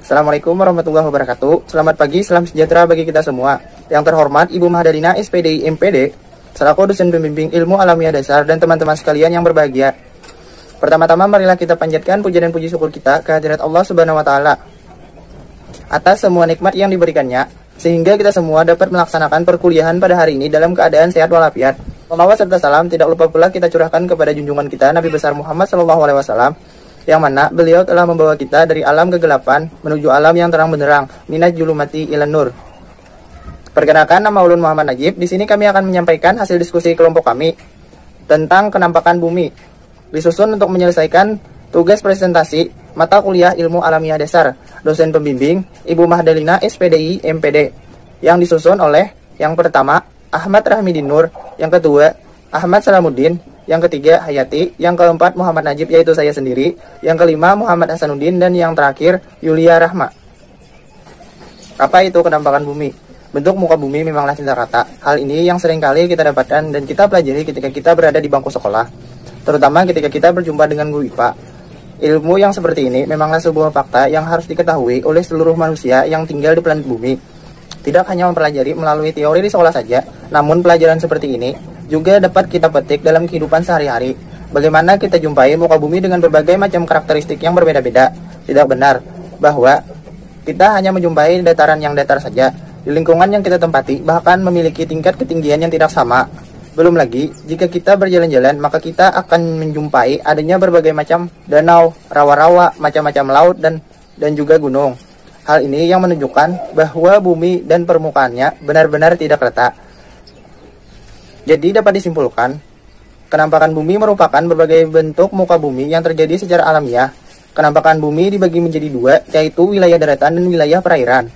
Assalamualaikum warahmatullahi wabarakatuh. Selamat pagi, salam sejahtera bagi kita semua. Yang terhormat Ibu Mahdalina SPDI MPD, selaku dosen pembimbing ilmu alamiah dasar dan teman-teman sekalian yang berbahagia. Pertama-tama marilah kita panjatkan puja dan puji syukur kita kehadirat Allah Subhanahu wa taala atas semua nikmat yang diberikannya, sehingga kita semua dapat melaksanakan perkuliahan pada hari ini dalam keadaan sehat walafiat. Salawat serta salam tidak lupa pula kita curahkan kepada junjungan kita Nabi besar Muhammad SAW, yang mana beliau telah membawa kita dari alam kegelapan menuju alam yang terang benderang, minaj julumati ilan nur. Perkenalkan, nama ulun Muhammad Najib. Di sini kami akan menyampaikan hasil diskusi kelompok kami tentang kenampakan bumi, disusun untuk menyelesaikan tugas presentasi mata kuliah ilmu alamiah dasar dosen pembimbing Ibu Mahdalina SPDI MPD, yang disusun oleh yang pertama Ahmad Rahmidin Nur, yang kedua Ahmad Salamuddin, yang ketiga Hayati, yang keempat Muhammad Najib yaitu saya sendiri, yang kelima Muhammad Hasanuddin, dan yang terakhir Yulia Rahma. Apa itu kenampakan bumi? Bentuk muka bumi memanglah cinta rata. Hal ini yang seringkali kita dapatkan dan kita pelajari ketika kita berada di bangku sekolah, terutama ketika kita berjumpa dengan guru IPA. Ilmu yang seperti ini memanglah sebuah fakta yang harus diketahui oleh seluruh manusia yang tinggal di planet bumi. Tidak hanya mempelajari melalui teori di sekolah saja, namun pelajaran seperti ini juga dapat kita petik dalam kehidupan sehari-hari. Bagaimana kita jumpai muka bumi dengan berbagai macam karakteristik yang berbeda-beda. Tidak benar bahwa kita hanya menjumpai dataran yang datar saja. Di lingkungan yang kita tempati bahkan memiliki tingkat ketinggian yang tidak sama. Belum lagi, jika kita berjalan-jalan, maka kita akan menjumpai adanya berbagai macam danau, rawa-rawa, macam-macam laut, dan juga gunung. Hal ini yang menunjukkan bahwa bumi dan permukaannya benar-benar tidak rata. Jadi dapat disimpulkan, kenampakan bumi merupakan berbagai bentuk muka bumi yang terjadi secara alamiah. Kenampakan bumi dibagi menjadi dua, yaitu wilayah daratan dan wilayah perairan.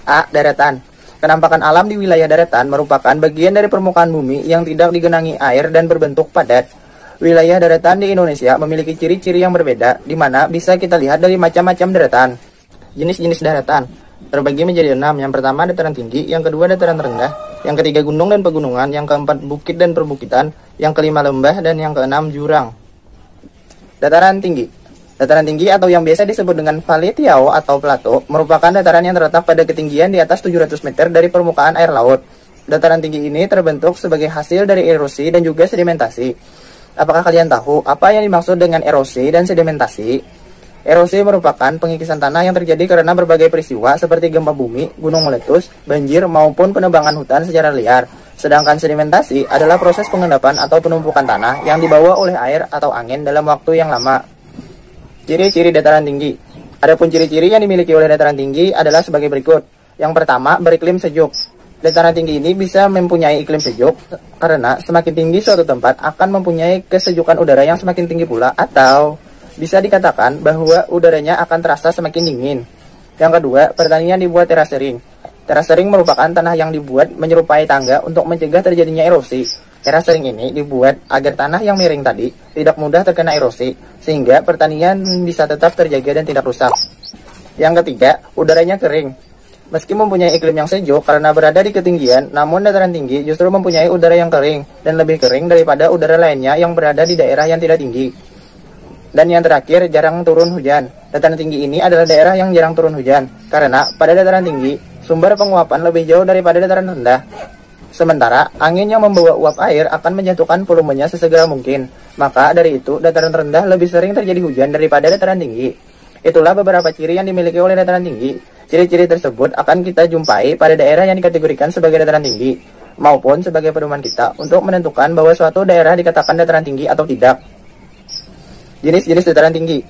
A. Daratan. Kenampakan alam di wilayah daratan merupakan bagian dari permukaan bumi yang tidak digenangi air dan berbentuk padat. Wilayah daratan di Indonesia memiliki ciri-ciri yang berbeda, di mana bisa kita lihat dari macam-macam daratan. Jenis-jenis daratan terbagi menjadi 6. Yang pertama dataran tinggi, yang kedua dataran rendah, yang ketiga gunung dan pegunungan, yang keempat bukit dan perbukitan, yang kelima lembah, dan yang keenam jurang. Dataran tinggi. Dataran tinggi atau yang biasa disebut dengan Vale Tiao atau plato merupakan dataran yang terletak pada ketinggian di atas 700 meter dari permukaan air laut. Dataran tinggi ini terbentuk sebagai hasil dari erosi dan juga sedimentasi. Apakah kalian tahu apa yang dimaksud dengan erosi dan sedimentasi? Erosi merupakan pengikisan tanah yang terjadi karena berbagai peristiwa seperti gempa bumi, gunung meletus, banjir, maupun penebangan hutan secara liar. Sedangkan sedimentasi adalah proses pengendapan atau penumpukan tanah yang dibawa oleh air atau angin dalam waktu yang lama. Ciri-ciri dataran tinggi. Adapun ciri-ciri yang dimiliki oleh dataran tinggi adalah sebagai berikut. Yang pertama, beriklim sejuk. Dataran tinggi ini bisa mempunyai iklim sejuk karena semakin tinggi suatu tempat akan mempunyai kesejukan udara yang semakin tinggi pula, atau bisa dikatakan bahwa udaranya akan terasa semakin dingin. Yang kedua, pertanian dibuat terasering. Terasering merupakan tanah yang dibuat menyerupai tangga untuk mencegah terjadinya erosi. Terasering ini dibuat agar tanah yang miring tadi tidak mudah terkena erosi, sehingga pertanian bisa tetap terjaga dan tidak rusak. Yang ketiga, udaranya kering. Meski mempunyai iklim yang sejuk karena berada di ketinggian, namun dataran tinggi justru mempunyai udara yang kering dan lebih kering daripada udara lainnya yang berada di daerah yang tidak tinggi. Dan yang terakhir, jarang turun hujan. Dataran tinggi ini adalah daerah yang jarang turun hujan, karena pada dataran tinggi, sumber penguapan lebih jauh daripada dataran rendah. Sementara, angin yang membawa uap air akan menjatuhkan volumenya sesegera mungkin. Maka dari itu, dataran rendah lebih sering terjadi hujan daripada dataran tinggi. Itulah beberapa ciri yang dimiliki oleh dataran tinggi. Ciri-ciri tersebut akan kita jumpai pada daerah yang dikategorikan sebagai dataran tinggi, maupun sebagai pedoman kita untuk menentukan bahwa suatu daerah dikatakan dataran tinggi atau tidak. Jenis-jenis dataran tinggi.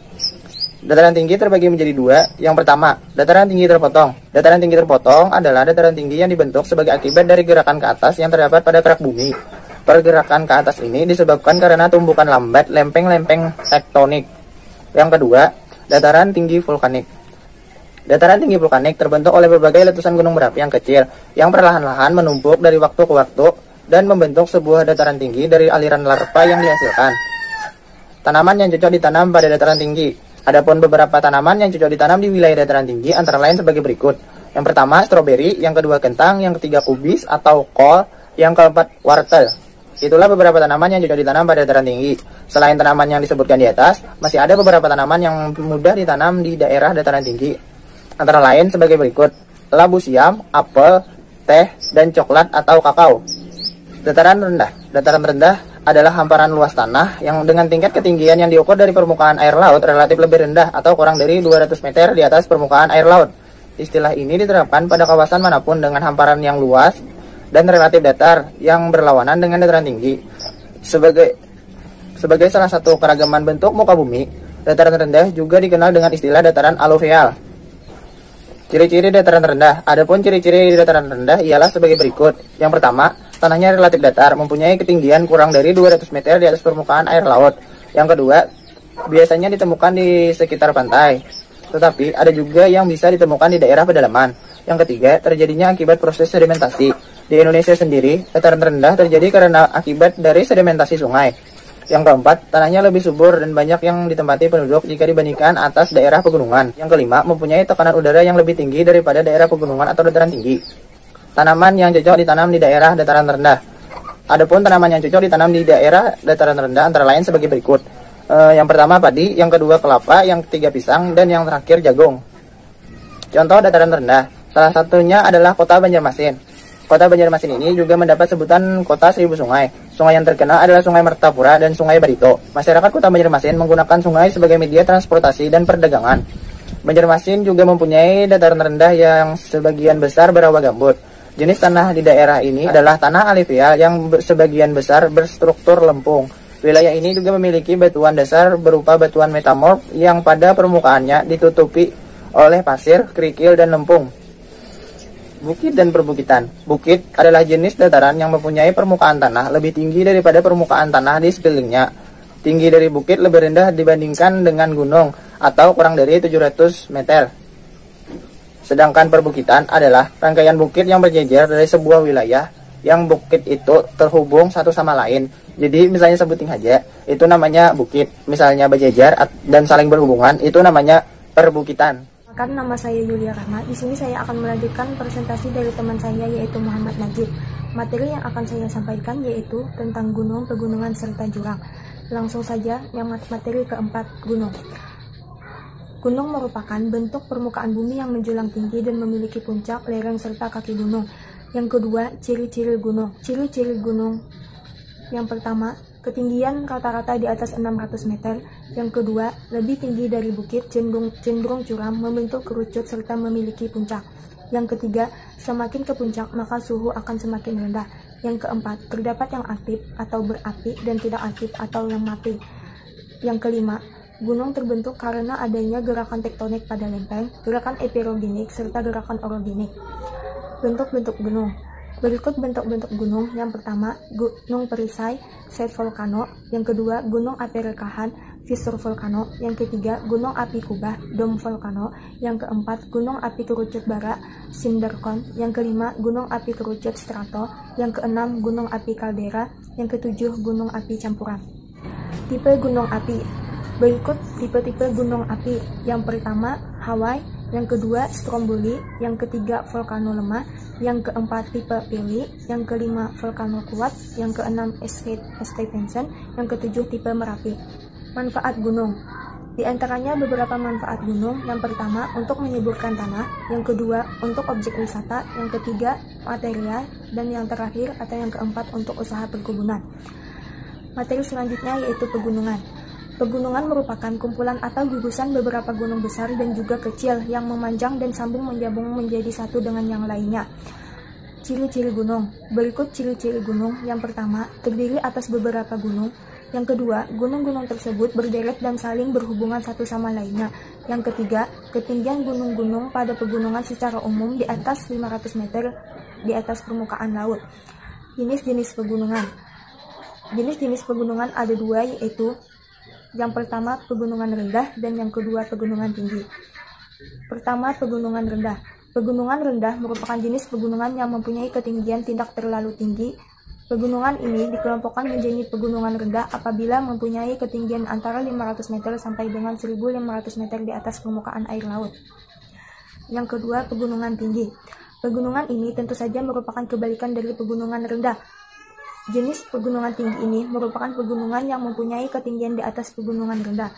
Dataran tinggi terbagi menjadi dua. Yang pertama, dataran tinggi terpotong. Dataran tinggi terpotong adalah dataran tinggi yang dibentuk sebagai akibat dari gerakan ke atas yang terdapat pada kerak bumi. Pergerakan ke atas ini disebabkan karena tumbukan lambat lempeng-lempeng tektonik. Yang kedua, dataran tinggi vulkanik. Dataran tinggi vulkanik terbentuk oleh berbagai letusan gunung berapi yang kecil, yang perlahan-lahan menumpuk dari waktu ke waktu dan membentuk sebuah dataran tinggi dari aliran larva yang dihasilkan. Tanaman yang cocok ditanam pada dataran tinggi. Adapun beberapa tanaman yang cocok ditanam di wilayah dataran tinggi antara lain sebagai berikut. Yang pertama, stroberi, yang kedua kentang, yang ketiga kubis atau kol, yang keempat wortel. Itulah beberapa tanaman yang cocok ditanam pada dataran tinggi. Selain tanaman yang disebutkan di atas, masih ada beberapa tanaman yang mudah ditanam di daerah dataran tinggi. antara lain sebagai berikut: labu siam, apel, teh, dan coklat atau kakao. Dataran rendah. Dataran rendah adalah hamparan luas tanah yang dengan tingkat ketinggian yang diukur dari permukaan air laut relatif lebih rendah atau kurang dari 200 meter di atas permukaan air laut. Istilah ini diterapkan pada kawasan manapun dengan hamparan yang luas dan relatif datar yang berlawanan dengan dataran tinggi. Sebagai salah satu keragaman bentuk muka bumi, dataran rendah juga dikenal dengan istilah dataran aluvial. Ciri-ciri dataran rendah. Adapun ciri-ciri dataran rendah ialah sebagai berikut. Yang pertama, tanahnya relatif datar, mempunyai ketinggian kurang dari 200 meter di atas permukaan air laut. Yang kedua, biasanya ditemukan di sekitar pantai, tetapi ada juga yang bisa ditemukan di daerah pedalaman. Yang ketiga, terjadinya akibat proses sedimentasi. Di Indonesia sendiri, dataran rendah terjadi karena akibat dari sedimentasi sungai. Yang keempat, tanahnya lebih subur dan banyak yang ditempati penduduk jika dibandingkan atas daerah pegunungan. Yang kelima, mempunyai tekanan udara yang lebih tinggi daripada daerah pegunungan atau dataran tinggi. Tanaman yang cocok ditanam di daerah dataran rendah. Adapun tanaman yang cocok ditanam di daerah dataran rendah antara lain sebagai berikut. Yang pertama padi, yang kedua kelapa, yang ketiga pisang, dan yang terakhir jagung. Contoh dataran rendah, salah satunya adalah kota Banjarmasin. Kota Banjarmasin ini juga mendapat sebutan kota seribu sungai. Sungai yang terkenal adalah Sungai Mertapura dan Sungai Barito. Masyarakat kota Banjarmasin menggunakan sungai sebagai media transportasi dan perdagangan. Banjarmasin juga mempunyai dataran rendah yang sebagian besar berawa gambut. Jenis tanah di daerah ini adalah tanah aluvial yang sebagian besar berstruktur lempung. Wilayah ini juga memiliki batuan dasar berupa batuan metamorf yang pada permukaannya ditutupi oleh pasir, kerikil, dan lempung. Bukit dan perbukitan. Bukit adalah jenis dataran yang mempunyai permukaan tanah lebih tinggi daripada permukaan tanah di sekelilingnya. Tinggi dari bukit lebih rendah dibandingkan dengan gunung atau kurang dari 700 meter. Sedangkan perbukitan adalah rangkaian bukit yang berjejer dari sebuah wilayah yang bukit itu terhubung satu sama lain. Jadi misalnya sebutin aja, itu namanya bukit. Misalnya berjejer dan saling berhubungan, itu namanya perbukitan. Nama saya Yulia Rahma. Di sini saya akan melanjutkan presentasi dari teman saya yaitu Muhammad Najib. Materi yang akan saya sampaikan yaitu tentang gunung, pegunungan, serta jurang. Langsung saja yang materi keempat, gunung. Gunung merupakan bentuk permukaan bumi yang menjulang tinggi dan memiliki puncak, lereng, serta kaki gunung. Yang kedua, ciri-ciri gunung. Ciri-ciri gunung. Yang pertama, ketinggian rata-rata di atas 600 meter. Yang kedua, lebih tinggi dari bukit, cenderung curam, membentuk kerucut, serta memiliki puncak. Yang ketiga, semakin ke puncak, maka suhu akan semakin rendah. Yang keempat, terdapat yang aktif atau berapi dan tidak aktif atau yang mati. Yang kelima, gunung terbentuk karena adanya gerakan tektonik pada lempeng, gerakan epirogenik, serta gerakan orogenik. Bentuk-bentuk gunung. Berikut bentuk-bentuk gunung. Yang pertama, gunung perisai, set volcano. Yang kedua, gunung api rekahan, fissure volcano. Yang ketiga, gunung api kubah, dome volcano. Yang keempat, gunung api kerucut bara, cinder cone. Yang kelima, gunung api kerucut strato. Yang keenam, gunung api kaldera. Yang ketujuh, gunung api campuran. Tipe gunung api. Berikut tipe-tipe gunung api. Yang pertama, Hawaii. Yang kedua, Stromboli. Yang ketiga, volcano lemah. Yang keempat, tipe Pili. Yang kelima, volcano kuat. Yang keenam, Stephenson. Yang ketujuh, tipe Merapi. Manfaat gunung. Di antaranya beberapa manfaat gunung. Yang pertama, untuk menyuburkan tanah. Yang kedua, untuk objek wisata. Yang ketiga, material. Dan yang terakhir atau yang keempat, untuk usaha perkebunan. Materi selanjutnya yaitu pegunungan. Pegunungan merupakan kumpulan atau gugusan beberapa gunung besar dan juga kecil yang memanjang dan sambung menggabung menjadi satu dengan yang lainnya. Ciri-ciri gunung. Berikut ciri-ciri gunung. Yang pertama, terdiri atas beberapa gunung. Yang kedua, gunung-gunung tersebut berderet dan saling berhubungan satu sama lainnya. Yang ketiga, ketinggian gunung-gunung pada pegunungan secara umum di atas 500 meter di atas permukaan laut. Jenis-jenis pegunungan. Jenis-jenis pegunungan ada dua, yaitu yang pertama, pegunungan rendah, dan yang kedua, pegunungan tinggi. Pertama, pegunungan rendah. Pegunungan rendah merupakan jenis pegunungan yang mempunyai ketinggian tidak terlalu tinggi. Pegunungan ini dikelompokkan menjadi pegunungan rendah apabila mempunyai ketinggian antara 500 meter sampai dengan 1.500 meter di atas permukaan air laut. Yang kedua, pegunungan tinggi. Pegunungan ini tentu saja merupakan kebalikan dari pegunungan rendah. Jenis pegunungan tinggi ini merupakan pegunungan yang mempunyai ketinggian di atas pegunungan rendah.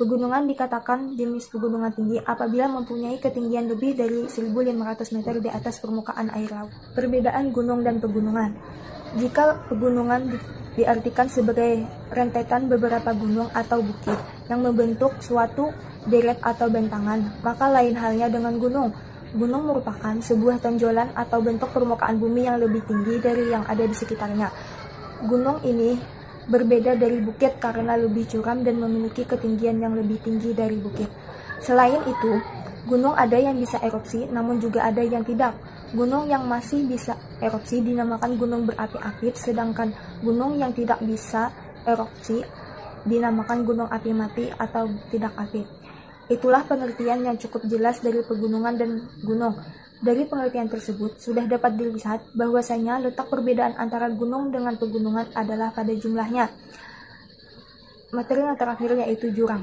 Pegunungan dikatakan jenis pegunungan tinggi apabila mempunyai ketinggian lebih dari 1.500 meter di atas permukaan air laut. Perbedaan gunung dan pegunungan. Jika pegunungan diartikan sebagai rentetan beberapa gunung atau bukit yang membentuk suatu deret atau bentangan, maka lain halnya dengan gunung. Gunung merupakan sebuah tonjolan atau bentuk permukaan bumi yang lebih tinggi dari yang ada di sekitarnya. Gunung ini berbeda dari bukit karena lebih curam dan memiliki ketinggian yang lebih tinggi dari bukit. Selain itu, gunung ada yang bisa erupsi, namun juga ada yang tidak. Gunung yang masih bisa erupsi dinamakan gunung berapi-api, sedangkan gunung yang tidak bisa erupsi dinamakan gunung api mati atau tidak aktif. Itulah pengertian yang cukup jelas dari pegunungan dan gunung. Dari pengertian tersebut, sudah dapat dilihat bahwasanya letak perbedaan antara gunung dengan pegunungan adalah pada jumlahnya. Materi yang terakhir yaitu jurang.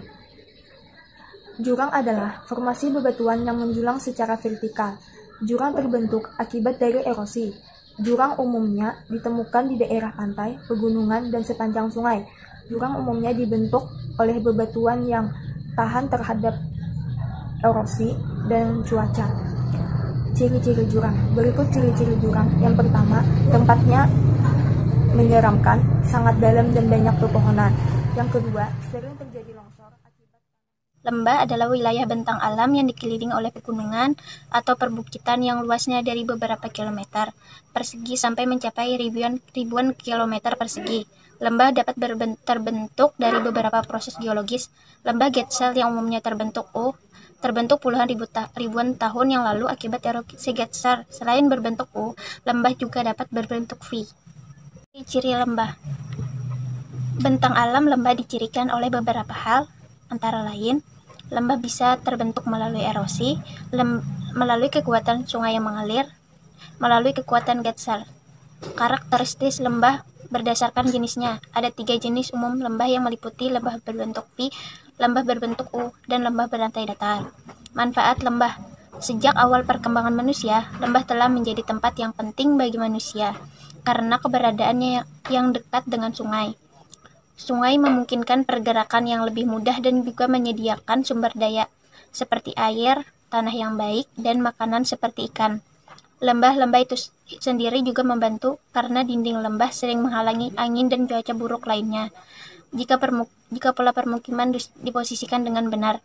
Jurang adalah formasi bebatuan yang menjulang secara vertikal. Jurang terbentuk akibat dari erosi. Jurang umumnya ditemukan di daerah pantai, pegunungan, dan sepanjang sungai. Jurang umumnya dibentuk oleh bebatuan yang tahan terhadap erosi dan cuaca. Ciri-ciri jurang. Berikut ciri-ciri jurang. Yang pertama, tempatnya menyeramkan, sangat dalam dan banyak pepohonan. Yang kedua, sering terjadi longsor akibat lembah adalah wilayah bentang alam yang dikelilingi oleh pegunungan atau perbukitan yang luasnya dari beberapa kilometer persegi sampai mencapai ribuan kilometer persegi. Lembah dapat terbentuk dari beberapa proses geologis. Lembah Getsel yang umumnya terbentuk puluhan ribuan tahun yang lalu akibat erupsi Getsel. Selain berbentuk U, lembah juga dapat berbentuk V. Ciri lembah. Bentang alam lembah dicirikan oleh beberapa hal, antara lain, lembah bisa terbentuk melalui erosi, melalui kekuatan sungai yang mengalir, melalui kekuatan Getsel. Karakteristik lembah berdasarkan jenisnya. Ada 3 jenis umum lembah yang meliputi lembah berbentuk V, lembah berbentuk U, dan lembah berantai datar. Manfaat lembah. Sejak awal perkembangan manusia, lembah telah menjadi tempat yang penting bagi manusia karena keberadaannya yang dekat dengan sungai. Sungai memungkinkan pergerakan yang lebih mudah dan juga menyediakan sumber daya seperti air, tanah yang baik, dan makanan seperti ikan. Lembah-lembah itu sendiri juga membantu karena dinding lembah sering menghalangi angin dan cuaca buruk lainnya. Jika pola permukiman diposisikan dengan benar.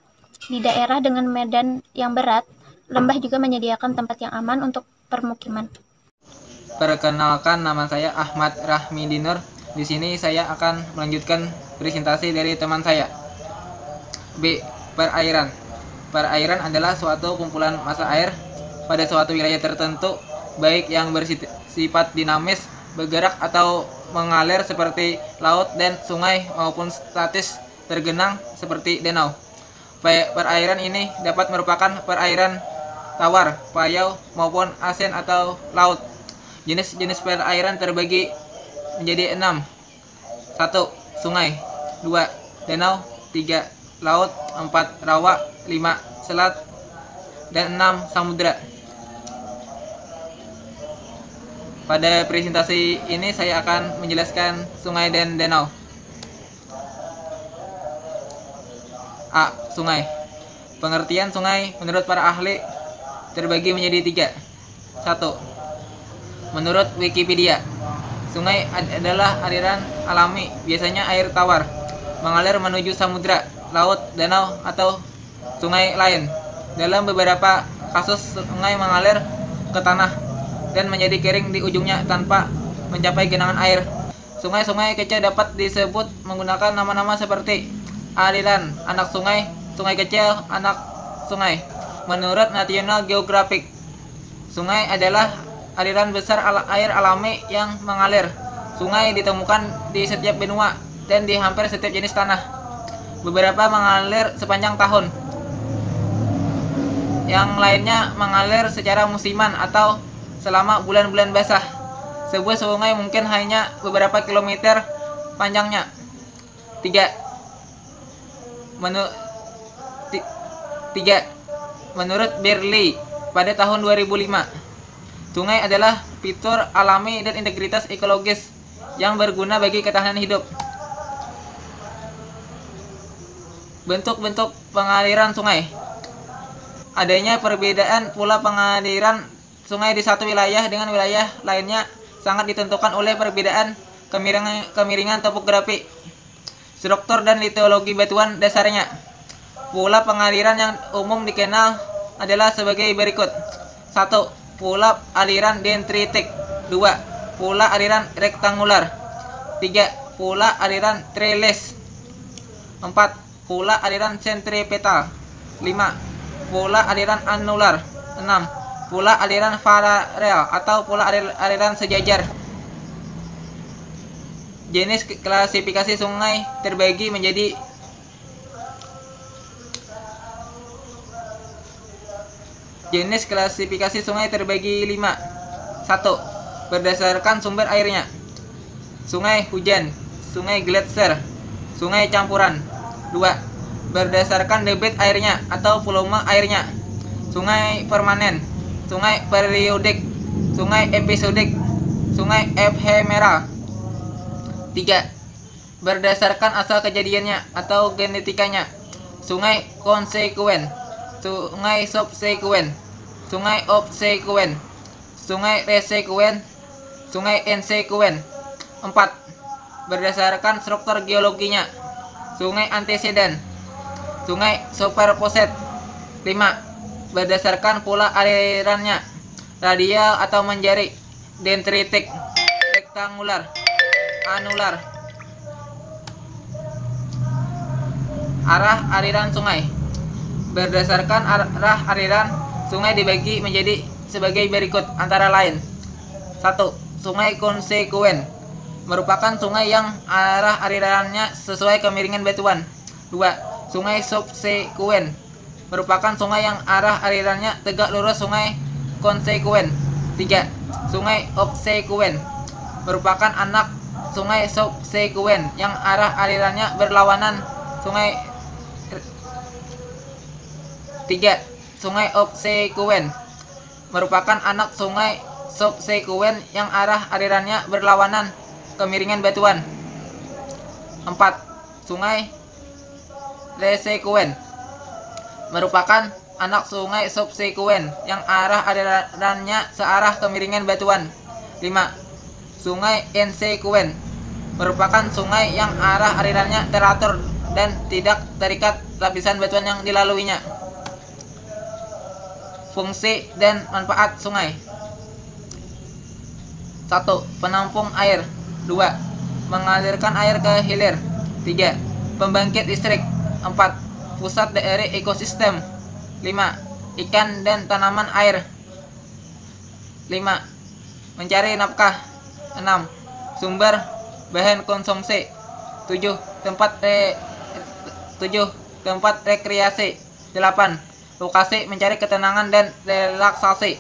Di daerah dengan medan yang berat, lembah juga menyediakan tempat yang aman untuk permukiman. Perkenalkan, nama saya Ahmad Rahmi Dinur. Di sini saya akan melanjutkan presentasi dari teman saya. B. Perairan. Perairan adalah suatu kumpulan massa air pada suatu wilayah tertentu, baik yang bersifat dinamis, bergerak atau mengalir seperti laut dan sungai maupun statis tergenang seperti danau. Perairan ini dapat merupakan perairan tawar, payau maupun asin atau laut. Jenis-jenis perairan terbagi menjadi 6. 1. Sungai. 2. Danau. 3. Laut. 4. Rawa. 5. Selat. Dan 6. Samudra. Pada presentasi ini saya akan menjelaskan sungai dan danau. A. Sungai. Pengertian sungai menurut para ahli terbagi menjadi 3. 1. Menurut Wikipedia, sungai adalah aliran alami, biasanya air tawar, mengalir menuju samudra, laut, danau, atau sungai lain. Dalam beberapa kasus, sungai mengalir ke tanah dan menjadi kering di ujungnya tanpa mencapai genangan air. Sungai-sungai kecil dapat disebut menggunakan nama-nama seperti aliran, anak sungai, sungai kecil, anak sungai. Menurut National Geographic, sungai adalah aliran besar air alami yang mengalir. Sungai ditemukan di setiap benua dan di hampir setiap jenis tanah. Beberapa mengalir sepanjang tahun. Yang lainnya mengalir secara musiman atau selama bulan-bulan basah. Sebuah sungai mungkin hanya beberapa kilometer panjangnya. 3. Menurut Berley pada tahun 2005, sungai adalah fitur alami dan integritas ekologis yang berguna bagi ketahanan hidup. Bentuk-bentuk pengaliran sungai. Adanya perbedaan pula pengaliran sungai di satu wilayah dengan wilayah lainnya sangat ditentukan oleh perbedaan kemiringan topografi, struktur dan litologi batuan dasarnya. Pola pengaliran yang umum dikenal adalah sebagai berikut. 1. Pola aliran dendritik. 2. Pola aliran rektangular. 3. Pola aliran trellis. 4. Pola aliran sentripetal. 5. Pola aliran anular. 6. Pola aliran paralel atau pola aliran sejajar. Jenis klasifikasi sungai terbagi menjadi Jenis klasifikasi sungai terbagi 5. 1. Berdasarkan sumber airnya. Sungai hujan, sungai gletser, sungai campuran. 2. Berdasarkan debit airnya atau volume airnya. Sungai permanen, sungai periodik, sungai episodik, sungai efemeral. 3. Berdasarkan asal kejadiannya atau genetikanya. Sungai konsekuen, sungai subsekuen, sungai obsekuen, sungai resekuen, sungai ensekuen. 4. Berdasarkan struktur geologinya. Sungai anteseden, sungai superposet. 5. Berdasarkan pola alirannya. Radial atau menjari, dendritik, rektangular, anular. Arah aliran sungai. Berdasarkan arah aliran sungai dibagi menjadi sebagai berikut antara lain. 1. Sungai konsekuen merupakan sungai yang arah alirannya sesuai kemiringan batuan. 2. Sungai subsekuen merupakan sungai yang arah alirannya tegak lurus sungai konsekuen. 3. Sungai obsekuen merupakan anak sungai subsekuen yang arah alirannya berlawanan sungai. 3. Sungai obsekuen merupakan anak sungai subsekuen yang arah alirannya berlawanan kemiringan batuan. 4. Sungai resekuen merupakan anak sungai subsekuen yang arah alirannya searah kemiringan batuan. 5. Sungai ensekuen merupakan sungai yang arah alirannya teratur dan tidak terikat lapisan batuan yang dilaluinya. Fungsi dan manfaat sungai. 1. Penampung air. 2. Mengalirkan air ke hilir. 3. Pembangkit listrik. 4. Pusat dari ekosistem. 5. Ikan dan tanaman air. 5. Mencari nafkah. 6. Sumber bahan konsumsi. 7. Tempat rekreasi. 8. Lokasi mencari ketenangan dan relaksasi.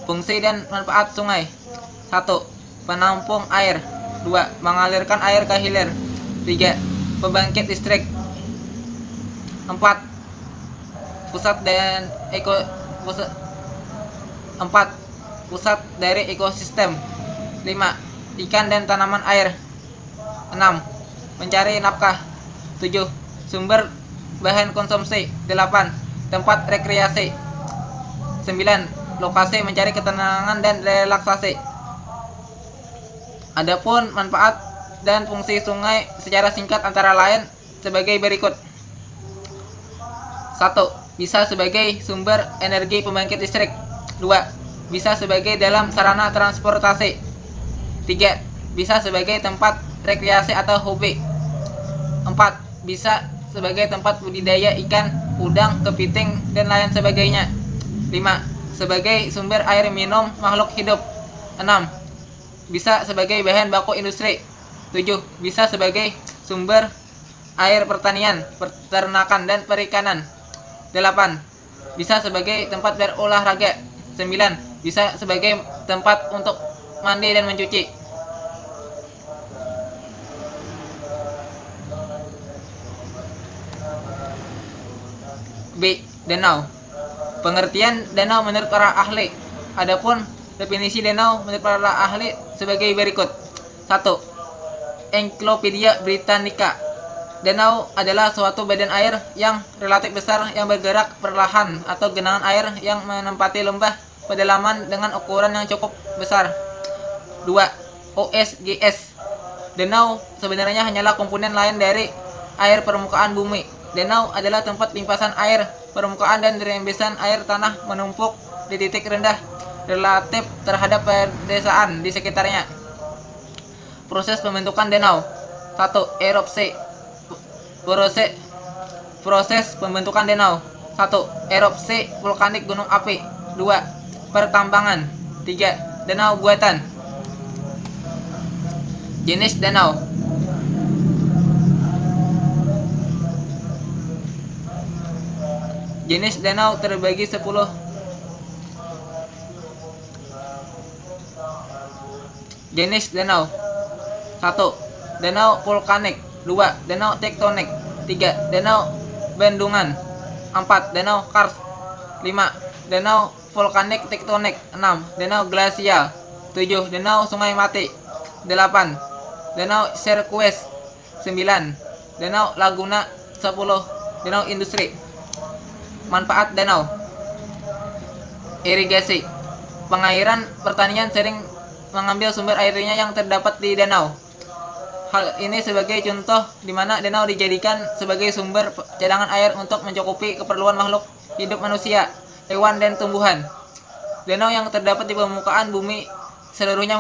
Fungsi dan manfaat sungai. 1. Penampung air. 2. Mengalirkan air ke hilir. 3. Pembangkit listrik. 4. Pusat dari ekosistem. 5. Ikan dan tanaman air. 6. Mencari nafkah. 7. Sumber bahan konsumsi. 8. Tempat rekreasi. 9. Lokasi mencari ketenangan dan relaksasi. Adapun manfaat dan fungsi sungai secara singkat antara lain sebagai berikut. 1. Bisa sebagai sumber energi pembangkit listrik. 2. Bisa sebagai dalam sarana transportasi. 3. Bisa sebagai tempat rekreasi atau hobi. 4. Bisa sebagai tempat budidaya ikan, udang, kepiting, dan lain sebagainya. 5. Sebagai sumber air minum makhluk hidup. 6. Bisa sebagai bahan baku industri. 7. Bisa sebagai sumber air pertanian, peternakan, dan perikanan. 8. Bisa sebagai tempat berolahraga. 9. Bisa sebagai tempat untuk mandi dan mencuci. B. Danau. Pengertian danau menurut para ahli. Adapun definisi danau menurut para ahli sebagai berikut. 1. Encyclopedia Britannica. Danau adalah suatu badan air yang relatif besar yang bergerak perlahan atau genangan air yang menempati lembah pedalaman dengan ukuran yang cukup besar. 2. OSGS. Danau sebenarnya hanyalah komponen lain dari air permukaan bumi. Danau adalah tempat limpasan air permukaan dan rembesan air tanah menumpuk di titik rendah relatif terhadap pedesaan di sekitarnya. Proses pembentukan danau. 1. Erupsi. Proses pembentukan danau. 1. Erupsi vulkanik gunung api. 2. Pertambangan. 3. Danau buatan. Jenis danau. Jenis danau terbagi 10. Jenis danau. 1. Danau vulkanik. 2. Danau tektonik. 3. Danau bendungan. 4. Danau karst. 5. Danau vulkanik tektonik. 6. Danau glasial. 7. Danau sungai mati. 8. Danau sirkuit. 9. Danau laguna. 10. Danau industri. Manfaat danau. Irigasi. Pengairan pertanian sering mengambil sumber airnya yang terdapat di danau. Hal ini sebagai contoh di mana danau dijadikan sebagai sumber cadangan air untuk mencukupi keperluan makhluk hidup manusia, hewan, dan tumbuhan. Danau yang terdapat di permukaan bumi seluruhnya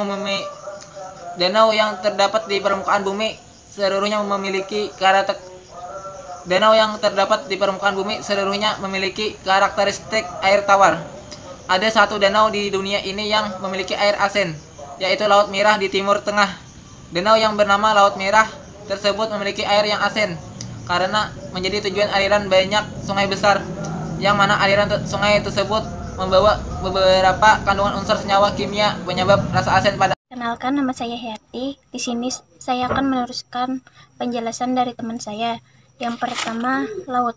memiliki karakteristik air tawar. Ada satu danau di dunia ini yang memiliki air asin, yaitu Laut Merah di Timur Tengah. Danau yang bernama Laut Merah tersebut memiliki air yang asin karena menjadi tujuan aliran banyak sungai besar, yang mana aliran sungai tersebut membawa beberapa kandungan unsur senyawa kimia penyebab rasa asin pada. Kenalkan, nama saya Hayati. Di sini saya akan meneruskan penjelasan dari teman saya. Yang pertama, laut.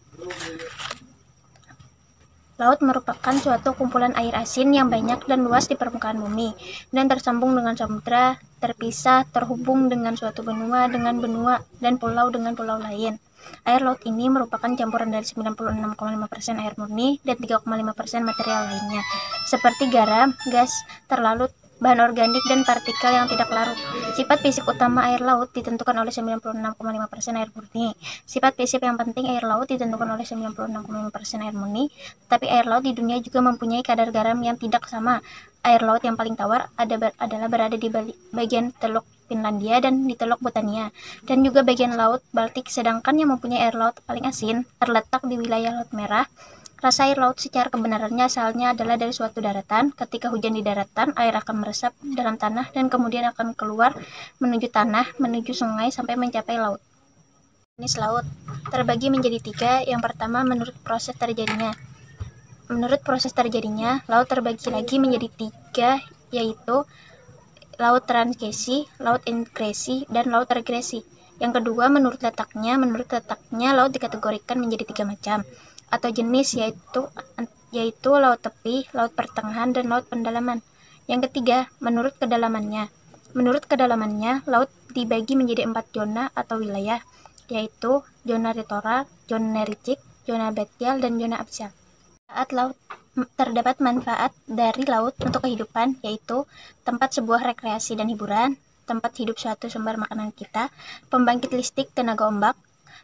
Laut merupakan suatu kumpulan air asin yang banyak dan luas di permukaan bumi dan tersambung dengan samudra, terpisah, terhubung dengan suatu benua dengan benua dan pulau dengan pulau lain. Air laut ini merupakan campuran dari 96,5% air murni dan 3,5% material lainnya, seperti garam, gas terlarut, bahan organik, dan partikel yang tidak larut. Sifat fisik utama air laut ditentukan oleh 96,5% air murni. Sifat fisik yang penting air laut ditentukan oleh 96,5% air murni, tetapi air laut di dunia juga mempunyai kadar garam yang tidak sama. Air laut yang paling tawar adalah berada di bagian Teluk Finlandia dan di Teluk Botania, dan juga bagian Laut Baltik, sedangkan yang mempunyai air laut paling asin terletak di wilayah Laut Merah. Rasa air laut secara kebenarannya asalnya adalah dari suatu daratan. Ketika hujan di daratan, air akan meresap dalam tanah dan kemudian akan keluar menuju tanah, menuju sungai sampai mencapai laut. Jenis laut terbagi menjadi 3. Yang pertama, menurut proses terjadinya. Menurut proses terjadinya, laut terbagi lagi menjadi 3, yaitu laut transgresi, laut ingresi, dan laut regresi. Yang kedua, menurut letaknya. Menurut letaknya, laut dikategorikan menjadi 3 macam atau jenis, yaitu laut tepi, laut pertengahan, dan laut pendalaman. Yang ketiga, menurut kedalamannya. Menurut kedalamannya, laut dibagi menjadi 4 zona atau wilayah, yaitu zona littoral, zona nericik, zona betial, dan zona abyssal. Saat laut terdapat manfaat dari laut untuk kehidupan, yaitu tempat sebuah rekreasi dan hiburan, tempat hidup suatu sumber makanan kita, pembangkit listrik tenaga ombak,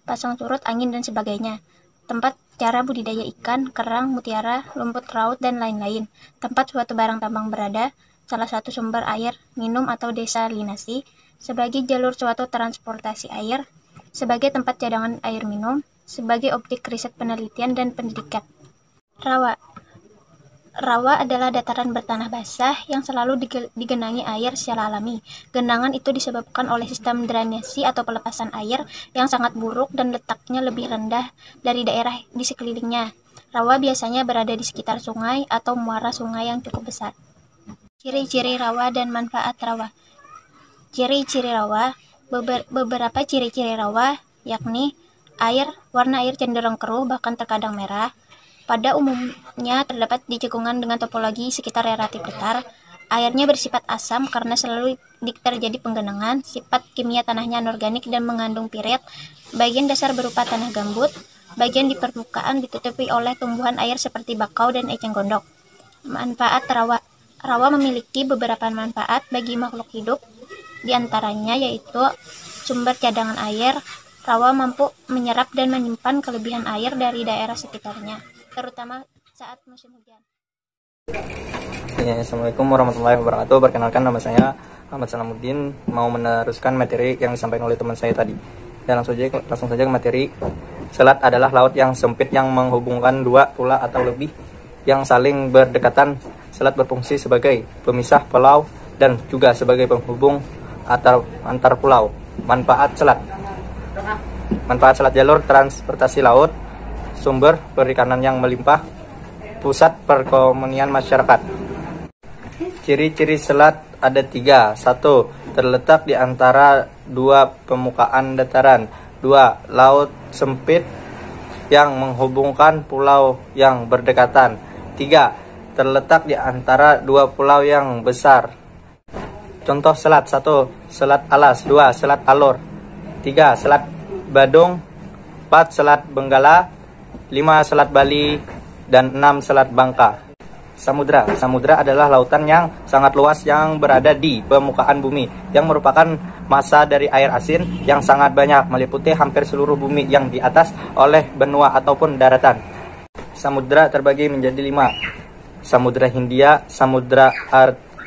pasang surut angin, dan sebagainya. Tempat cara budidaya ikan, kerang, mutiara, rumput laut, dan lain-lain. Tempat suatu barang tambang berada, salah satu sumber air minum atau desalinasi, sebagai jalur suatu transportasi air, sebagai tempat cadangan air minum, sebagai objek riset penelitian dan pendidikan. Rawa. Rawa adalah dataran bertanah basah yang selalu digenangi air secara alami. Genangan itu disebabkan oleh sistem drainasi atau pelepasan air yang sangat buruk dan letaknya lebih rendah dari daerah di sekelilingnya. Rawa biasanya berada di sekitar sungai atau muara sungai yang cukup besar. Ciri-ciri rawa dan manfaat rawa. Ciri-ciri rawa. Beberapa ciri-ciri rawa yakni warna air cenderung keruh bahkan terkadang merah. Pada umumnya terdapat di cekungan dengan topologi sekitar relatif datar. Airnya bersifat asam karena selalu terjadi penggenangan. Sifat kimia tanahnya anorganik dan mengandung pirit. Bagian dasar berupa tanah gambut. Bagian di permukaan ditutupi oleh tumbuhan air seperti bakau dan eceng gondok. Manfaat rawa. Rawa memiliki beberapa manfaat bagi makhluk hidup. Di antaranya yaitu sumber cadangan air. Rawa mampu menyerap dan menyimpan kelebihan air dari daerah sekitarnya, terutama saat musim hujan. Ya, Assalamualaikum warahmatullahi wabarakatuh. Perkenalkan, nama saya Ahmad Salamuddin, mau meneruskan materi yang disampaikan oleh teman saya tadi. Dan langsung saja ke materi. Selat adalah laut yang sempit yang menghubungkan dua pulau atau lebih yang saling berdekatan. Selat berfungsi sebagai pemisah pulau dan juga sebagai penghubung antar pulau. Manfaat selat jalur transportasi laut, sumber perikanan yang melimpah, pusat perekonomian masyarakat. Ciri-ciri selat ada 3. 1. Terletak di antara 2 permukaan dataran. 2. Laut sempit yang menghubungkan pulau yang berdekatan. 3. Terletak di antara 2 pulau yang besar. Contoh selat: 1. Selat Alas. 2. Selat Alor. 3. Selat Badung. 4. Selat Benggala. 5. Selat Bali. Dan 6. Selat Bangka. Samudra adalah lautan yang sangat luas yang berada di permukaan bumi, yang merupakan massa dari air asin yang sangat banyak, meliputi hampir seluruh bumi yang di atas oleh benua ataupun daratan. Samudra terbagi menjadi 5. Samudra Hindia, Samudra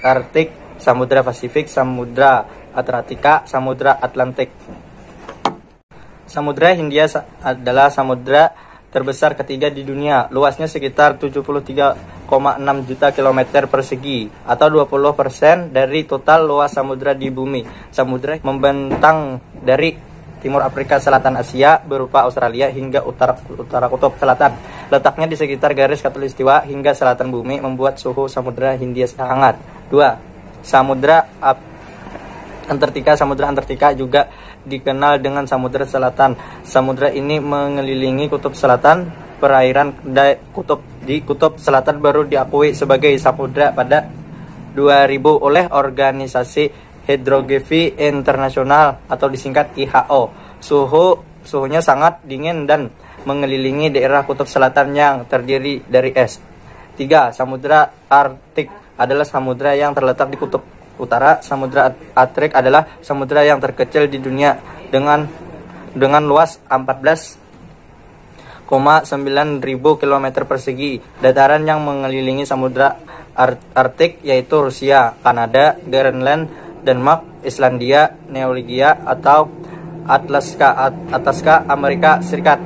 Arktik, Samudra Pasifik, Samudra Atlantika, Samudra Atlantik. Samudra Hindia adalah samudra terbesar ketiga di dunia. Luasnya sekitar 73,6 juta kilometer persegi atau 20% dari total luas samudra di bumi. Samudra membentang dari timur Afrika Selatan Asia berupa Australia hingga utara kutub selatan. Letaknya di sekitar garis khatulistiwa hingga selatan bumi membuat suhu Samudra Hindia sangat hangat. 2. Samudra Antartika juga dikenal dengan Samudra Selatan. Samudra ini mengelilingi kutub selatan. Perairan di kutub selatan baru diakui sebagai samudra pada 2000 oleh Organisasi Hidrografi Internasional atau disingkat IHO. Suhunya sangat dingin dan mengelilingi daerah kutub selatan yang terdiri dari es. 3. Samudra Arktik adalah samudra yang terletak di kutub utara. Samudra Arktik adalah samudra yang terkecil di dunia dengan luas 14,9 ribu kilometer persegi. Dataran yang mengelilingi samudra Arktik yaitu Rusia, Kanada, Greenland, Denmark, Islandia, Norwegia atau Alaska, Amerika Serikat.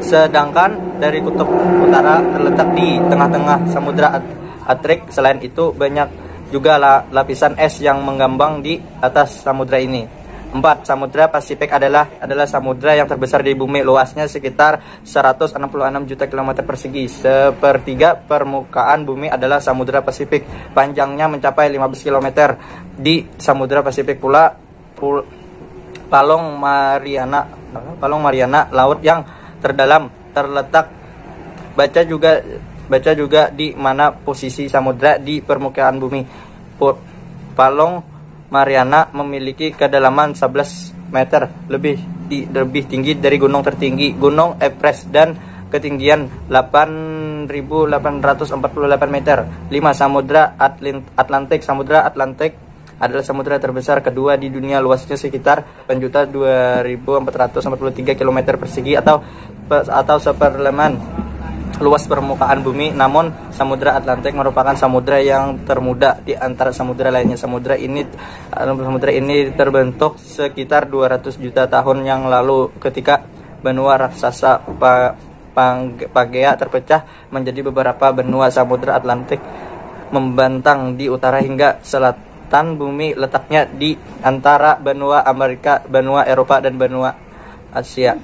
Sedangkan dari kutub utara terletak di tengah-tengah samudra Arktik. Selain itu banyak juga lapisan es yang mengambang di atas samudra ini. 4. Samudra Pasifik adalah samudra yang terbesar di bumi. Luasnya sekitar 166 juta kilometer persegi. Sepertiga permukaan bumi adalah Samudra Pasifik. Panjangnya mencapai 15 km. Di Samudra Pasifik pula Palong Mariana, laut yang terdalam terletak. Baca juga di mana posisi samudra di permukaan bumi. Palong Mariana memiliki kedalaman 11 meter, lebih tinggi dari gunung tertinggi, Gunung Everest, dan ketinggian 8.848 meter. 5. Samudra Atlantik. Samudra Atlantik adalah samudra terbesar kedua di dunia. Luasnya sekitar 8.2.443 km persegi atau seperleman luas permukaan bumi. Namun Samudra Atlantik merupakan samudra yang termuda di antara samudra lainnya. Samudra ini terbentuk sekitar 200 juta tahun yang lalu ketika benua raksasa Pangea terpecah menjadi beberapa benua. Samudra Atlantik membentang di utara hingga selatan bumi, letaknya di antara benua Amerika, benua Eropa, dan benua Asia.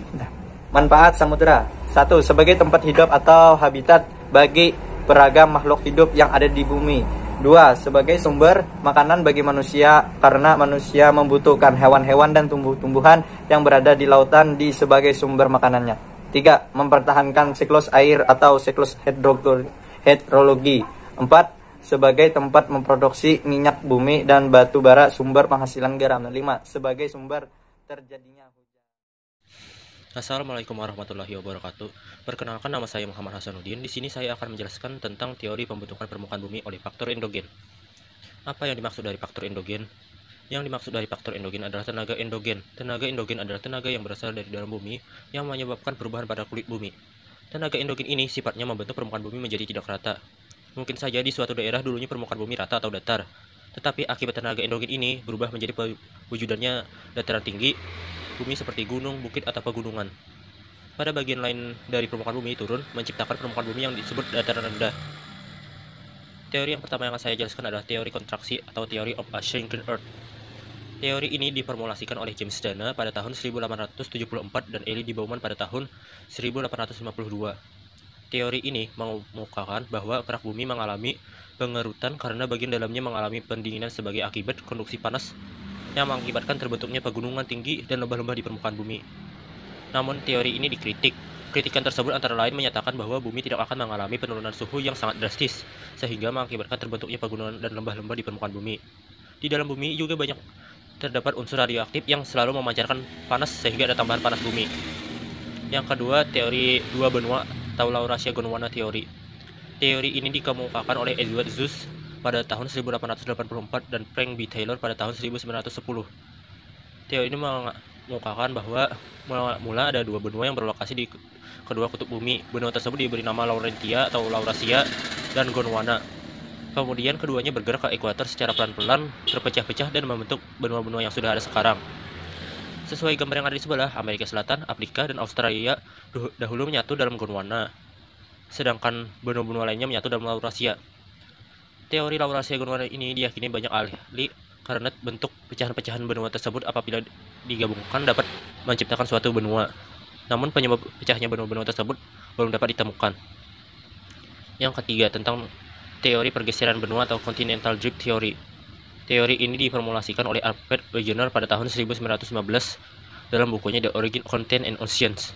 Manfaat samudra: 1. Sebagai tempat hidup atau habitat bagi beragam makhluk hidup yang ada di bumi. 2. Sebagai sumber makanan bagi manusia karena manusia membutuhkan hewan-hewan dan tumbuh-tumbuhan yang berada di lautan sebagai sumber makanannya. 3. Mempertahankan siklus air atau siklus hidrologi. 4. Sebagai tempat memproduksi minyak bumi dan batu bara sumber penghasilan garam. 5. Sebagai sumber terjadinya hujan. Assalamualaikum warahmatullahi wabarakatuh. Perkenalkan, nama saya Muhammad Hasanuddin. Di sini saya akan menjelaskan tentang teori pembentukan permukaan bumi oleh faktor endogen. Apa yang dimaksud dari faktor endogen? Yang dimaksud dari faktor endogen adalah tenaga endogen. Tenaga endogen adalah tenaga yang berasal dari dalam bumi yang menyebabkan perubahan pada kulit bumi. Tenaga endogen ini sifatnya membentuk permukaan bumi menjadi tidak rata. Mungkin saja di suatu daerah dulunya permukaan bumi rata atau datar, tetapi akibat tenaga endogen ini berubah menjadi wujudannya dataran tinggi, bumi seperti gunung, bukit, atau pegunungan. Pada bagian lain dari permukaan bumi turun, menciptakan permukaan bumi yang disebut dataran rendah. Teori yang pertama yang akan saya jelaskan adalah teori kontraksi atau Theory of a Shrinking Earth. Teori ini diformulasikan oleh James Dana pada tahun 1874 dan Elie de Bauman pada tahun 1852. Teori ini mengemukakan bahwa kerak bumi mengalami pengerutan karena bagian dalamnya mengalami pendinginan sebagai akibat konduksi panas yang mengakibatkan terbentuknya pegunungan tinggi dan lembah-lembah di permukaan bumi. Namun teori ini dikritik. Kritikan tersebut antara lain menyatakan bahwa bumi tidak akan mengalami penurunan suhu yang sangat drastis, sehingga mengakibatkan terbentuknya pegunungan dan lembah-lembah di permukaan bumi. Di dalam bumi juga banyak terdapat unsur radioaktif yang selalu memancarkan panas sehingga ada tambahan panas bumi. Yang kedua, teori dua benua atau Laurasia Gondwana Theory. Teori ini dikemukakan oleh Edward Suess pada tahun 1884 dan Frank B. Taylor pada tahun 1910. Teori ini mengemukakan bahwa mula ada dua benua yang berlokasi di kedua kutub bumi. Benua tersebut diberi nama Laurentia atau Laurasia dan Gondwana. Kemudian keduanya bergerak ke ekuator secara pelan-pelan, terpecah-pecah dan membentuk benua-benua yang sudah ada sekarang. Sesuai gambar yang ada di sebelah, Amerika Selatan, Afrika, dan Australia dahulu menyatu dalam Gondwana, sedangkan benua-benua lainnya menyatu dalam Laurasia. Teori Laurasia Gondwana ini diyakini banyak ahli karena bentuk pecahan-pecahan benua tersebut apabila digabungkan dapat menciptakan suatu benua. Namun penyebab pecahnya benua-benua tersebut belum dapat ditemukan. Yang ketiga, tentang teori pergeseran benua atau Continental Drift Theory. Teori ini diformulasikan oleh Alfred Wegener pada tahun 1915 dalam bukunya The Origin, Content, and Oceans.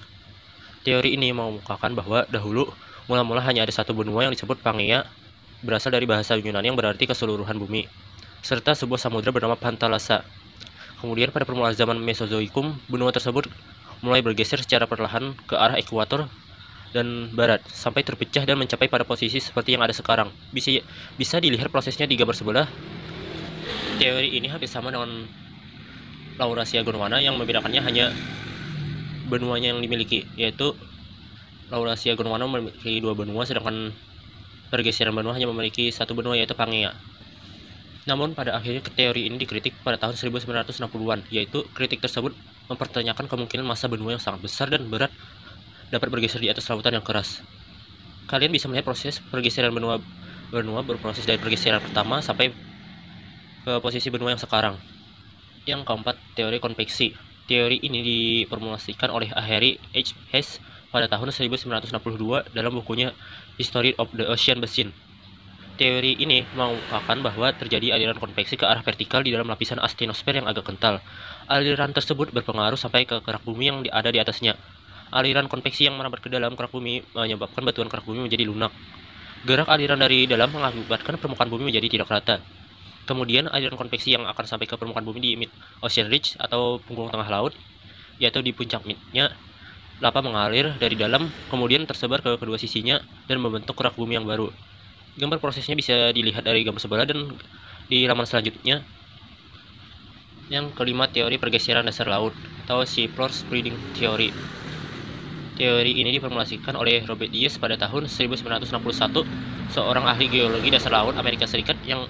Teori ini mengemukakan bahwa dahulu mula-mula hanya ada satu benua yang disebut Pangea, berasal dari bahasa Yunani yang berarti keseluruhan bumi, serta sebuah samudra bernama Pantalasa. Kemudian pada permulaan zaman Mesozoikum, benua tersebut mulai bergeser secara perlahan ke arah ekuator dan barat, sampai terpecah dan mencapai pada posisi seperti yang ada sekarang. Bisa dilihat prosesnya di gambar sebelah. Teori ini hampir sama dengan Laurasia Gondwana, yang membedakannya hanya benuanya yang dimiliki, yaitu Laurasia Gondwana memiliki dua benua, sedangkan pergeseran benua hanya memiliki satu benua, yaitu Pangea. Namun pada akhirnya teori ini dikritik pada tahun 1960-an, yaitu kritik tersebut mempertanyakan kemungkinan massa benua yang sangat besar dan berat dapat bergeser di atas lautan yang keras. Kalian bisa melihat proses pergeseran benua berproses dari pergeseran pertama sampai ke posisi benua yang sekarang. Yang keempat, teori konveksi. Teori ini diformulasikan oleh Harry H. Hess pada tahun 1962 dalam bukunya History of the Ocean Basin. Teori ini mengungkapkan bahwa terjadi aliran konveksi ke arah vertikal di dalam lapisan astenosfer yang agak kental. Aliran tersebut berpengaruh sampai ke kerak bumi yang ada di atasnya. Aliran konveksi yang merambat ke dalam kerak bumi menyebabkan batuan kerak bumi menjadi lunak. Gerak aliran dari dalam mengakibatkan permukaan bumi menjadi tidak rata. Kemudian aliran konveksi yang akan sampai ke permukaan bumi di mid ocean ridge atau punggung tengah laut, yaitu di puncak midnya, lava mengalir dari dalam kemudian tersebar ke kedua sisinya dan membentuk kerak bumi yang baru. Gambar prosesnya bisa dilihat dari gambar sebelah dan di halaman selanjutnya. Yang kelima, teori pergeseran dasar laut atau Seafloor Spreading Theory. Teori ini diformulasikan oleh Robert Diaz pada tahun 1961, seorang ahli geologi dasar laut Amerika Serikat yang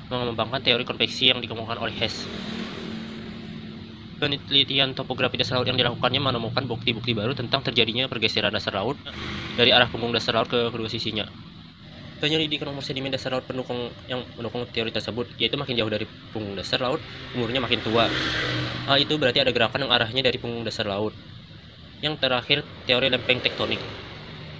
mengembangkan teori konveksi yang dikemukakan oleh Hess. Penelitian topografi dasar laut yang dilakukannya menemukan bukti-bukti baru tentang terjadinya pergeseran dasar laut dari arah punggung dasar laut ke kedua sisinya. Penyelidikan umur sedimen dasar laut yang mendukung teori tersebut, yaitu makin jauh dari punggung dasar laut, umurnya makin tua. Hal itu berarti ada gerakan yang arahnya dari punggung dasar laut. Yang terakhir, teori lempeng tektonik.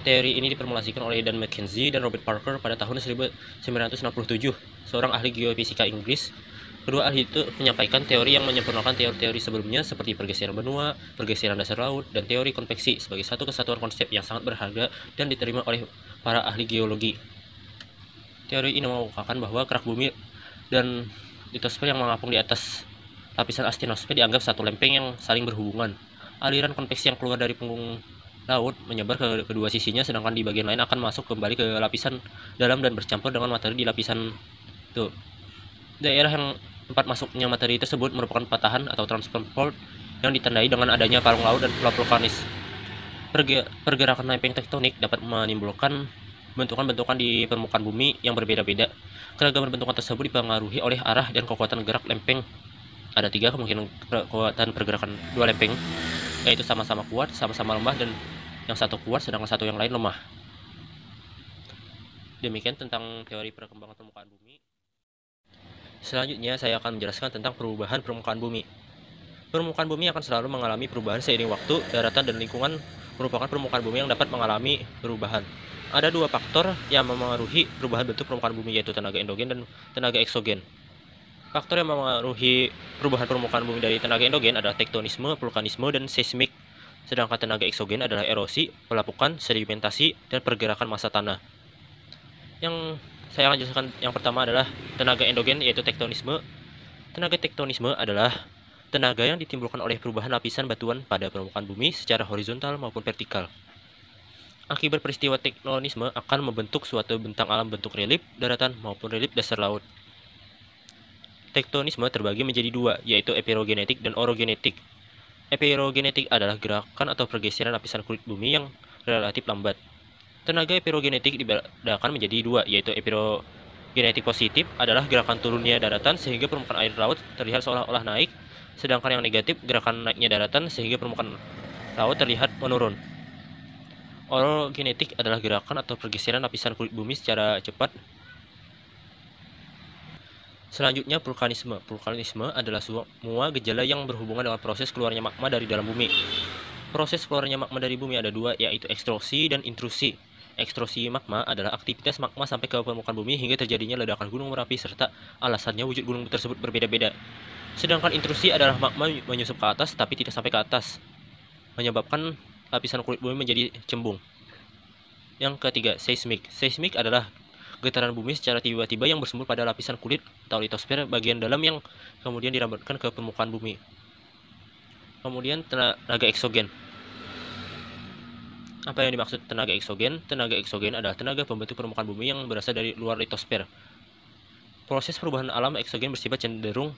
Teori ini diformulasikan oleh Dan Mackenzie dan Robert Parker pada tahun 1967, seorang ahli geofisika Inggris Kedua ahli itu menyampaikan teori yang menyempurnakan teori-teori sebelumnya seperti pergeseran benua, pergeseran dasar laut, dan teori konveksi sebagai satu kesatuan konsep yang sangat berharga dan diterima oleh para ahli geologi. Teori ini mengungkapkan bahwa kerak bumi dan litosfer yang mengapung di atas lapisan astenosfer dianggap satu lempeng yang saling berhubungan. Aliran konveksi yang keluar dari punggung laut menyebar ke kedua sisinya, sedangkan di bagian lain akan masuk kembali ke lapisan dalam dan bercampur dengan materi di lapisan itu. Daerah yang tempat masuknya materi tersebut merupakan patahan atau transfer fault yang ditandai dengan adanya palung laut dan pulau vulkanis. Pergerakan lempeng tektonik dapat menimbulkan bentukan-bentukan di permukaan bumi yang berbeda-beda. Keragaman bentukan tersebut dipengaruhi oleh arah dan kekuatan gerak lempeng. Ada 3 kemungkinan kekuatan pergerakan dua lempeng, yaitu sama-sama kuat, sama-sama lemah, dan yang satu kuat sedangkan satu yang lain lemah. Demikian tentang teori perkembangan permukaan bumi. Selanjutnya saya akan menjelaskan tentang perubahan permukaan bumi. Permukaan bumi akan selalu mengalami perubahan seiring waktu. Daratan dan lingkungan merupakan permukaan bumi yang dapat mengalami perubahan. Ada 2 faktor yang memengaruhi perubahan bentuk permukaan bumi, yaitu tenaga endogen dan tenaga eksogen. Faktor yang memengaruhi perubahan permukaan bumi dari tenaga endogen adalah tektonisme, vulkanisme, dan seismik. Sedangkan tenaga eksogen adalah erosi, pelapukan, sedimentasi, dan pergerakan massa tanah. Yang saya akan jelaskan yang pertama adalah tenaga endogen, yaitu tektonisme. Tenaga tektonisme adalah tenaga yang ditimbulkan oleh perubahan lapisan batuan pada permukaan bumi secara horizontal maupun vertikal. Akibat peristiwa tektonisme akan membentuk suatu bentang alam bentuk relief daratan maupun relief dasar laut. Tektonisme terbagi menjadi 2, yaitu epirogenetik dan orogenetik. Epirogenetik adalah gerakan atau pergeseran lapisan kulit bumi yang relatif lambat. Tenaga epirogenetik dibedakan menjadi 2, yaitu epirogenetik positif adalah gerakan turunnya daratan sehingga permukaan air laut terlihat seolah-olah naik, sedangkan yang negatif gerakan naiknya daratan sehingga permukaan laut terlihat menurun. Orogenetik adalah gerakan atau pergeseran lapisan kulit bumi secara cepat. Selanjutnya vulkanisme. Vulkanisme adalah semua gejala yang berhubungan dengan proses keluarnya magma dari dalam bumi. Proses keluarnya magma dari bumi ada 2, yaitu ekstrusi dan intrusi. Ekstrusi magma adalah aktivitas magma sampai ke permukaan bumi hingga terjadinya ledakan gunung Merapi, serta alasannya wujud gunung tersebut berbeda-beda. Sedangkan intrusi adalah magma menyusup ke atas tapi tidak sampai ke atas, menyebabkan lapisan kulit bumi menjadi cembung. Yang ketiga, seismik. Seismik adalah getaran bumi secara tiba-tiba yang bersumber pada lapisan kulit atau litosfer bagian dalam yang kemudian dirambatkan ke permukaan bumi. Kemudian tenaga eksogen. Apa yang dimaksud tenaga eksogen? Tenaga eksogen adalah tenaga pembentuk permukaan bumi yang berasal dari luar litosfer. Proses perubahan alam eksogen bersifat cenderung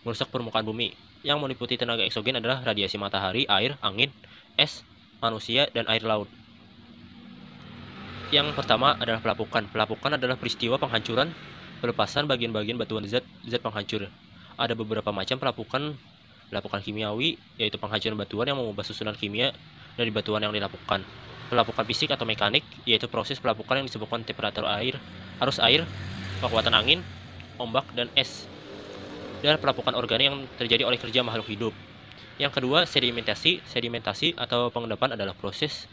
merusak permukaan bumi. Yang meliputi tenaga eksogen adalah radiasi matahari, air, angin, es, manusia, dan air laut. Yang pertama adalah pelapukan. Pelapukan adalah peristiwa penghancuran, pelepasan bagian-bagian batuan zat penghancur. Ada beberapa macam pelapukan. Pelapukan kimiawi, yaitu penghancuran batuan yang mengubah susunan kimia dari batuan yang dilapukan. Pelapukan fisik atau mekanik, yaitu proses pelapukan yang disebabkan temperatur air, arus air, kekuatan angin, ombak, dan es. Dan pelapukan organik yang terjadi oleh kerja makhluk hidup. Yang kedua, sedimentasi. Sedimentasi atau pengendapan adalah proses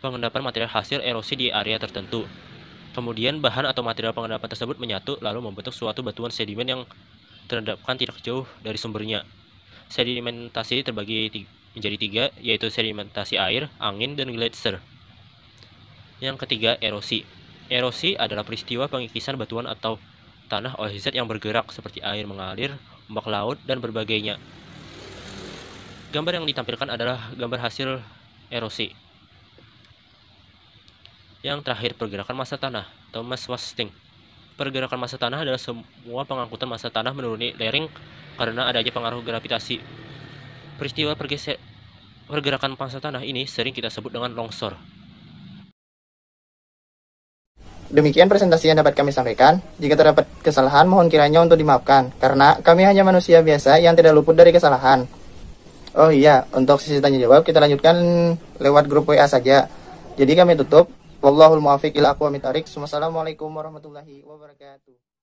pengendapan material hasil erosi di area tertentu. Kemudian bahan atau material pengendapan tersebut menyatu lalu membentuk suatu batuan sedimen yang terendapkan tidak jauh dari sumbernya. Sedimentasi terbagi menjadi 3, yaitu sedimentasi air, angin, dan gletser. Yang ketiga, erosi. Erosi adalah peristiwa pengikisan batuan atau tanah oleh zat yang bergerak seperti air mengalir, ombak laut, dan berbagainya. Gambar yang ditampilkan adalah gambar hasil erosi. Yang terakhir, pergerakan massa tanah atau mass wasting. Pergerakan massa tanah adalah semua pengangkutan massa tanah menuruni lereng karena adanya pengaruh gravitasi. Peristiwa pergerakan massa tanah ini sering kita sebut dengan longsor. Demikian presentasi yang dapat kami sampaikan. Jika terdapat kesalahan, mohon kiranya untuk dimaafkan, karena kami hanya manusia biasa yang tidak luput dari kesalahan. Oh iya, untuk sesi tanya jawab kita lanjutkan lewat grup WA saja. Jadi kami tutup. Wallahul muwaffiq ila aqwamit thoriq. Wassalamualaikum warahmatullahi wabarakatuh.